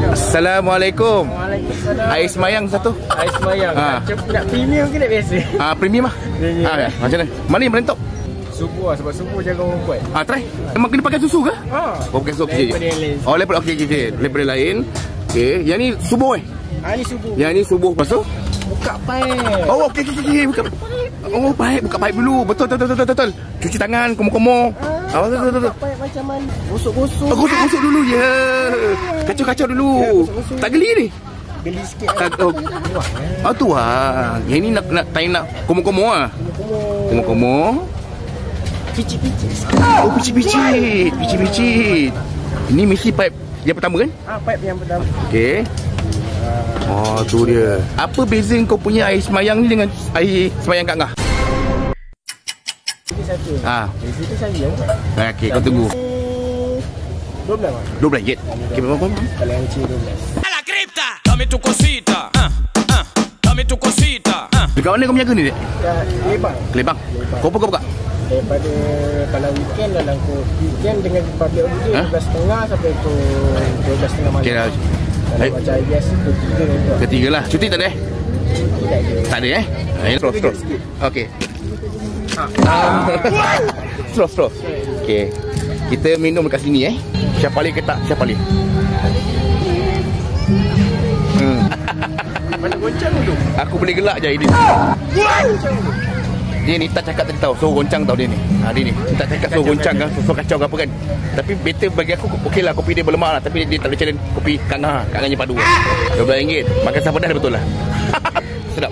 Assalamualaikum. Waalaikumsalam. Air semayang satu. Air semayang. Nak premium ke nak biasa? Premium lah. Macam mana? Mana yang paling top? Subuh lah, sebab subuh jaga orang buat. Try. Memang kena pakai susu ke? Oh, pakai susu. Daripada yang lain. Oh, daripada okey. Daripada lain. Okey, yang ni subuh Ni subuh. Yang ni subuh. Lepas tu? Buka paip. Oh, okey. Buka. Oh, paip. Buka paip dulu. Betul. Cuci tangan, kumur-kumur. Betul. Buka paip macam mana? Gosok-gosok. Gosok dulu, ya. Kacau dulu. Tak geli ni? Geli sikit. Tu lah. Yang ni nak kumur-kumur lah. Kumur-kumur. Picit-picit. Oh, picit-picit. Ini mesti pipe yang pertama kan? Pipe yang pertama. Okey. Oh, tu dia. Apa beza kau punya air semayang ni dengan air semayang Kak Ngah? Ini satu. Beza tu saya. Okey, kau tunggu. 12. 12 jet. Okey, berapa? Kalau yang kecil 12. A la cripta. Dame tu cosita. Dame tu cosita. Dekat mana kau menjaga ni, Dek? Kelebang. Kau buka? Daripada kalau weekend dalam weekend dengan public holiday 12.30 sampai ke 12.30 malam. Okey dah. Kalau macam hari biasa tu 3 Ketiga lah. Cuti tak ada? Tak ada Straw. Okey. Straw. Okey. Kita minum dekat sini Syah paling ke tak? Syah paling. Mana goncang tu? Aku boleh gelak je ini. Dia ni tak cakap tadi tahu. So goncang tau dia ni. Dia ni. Tak cakap so goncang kan. So kacau ke apa kan. Tapi better bagi aku. Okey lah kopi dia berlemak lah. Tapi dia tak ada challenge kopi Kak Ngah. Kak Ngahnya padu. RM12. Makan sah pedas betul lah. Sedap.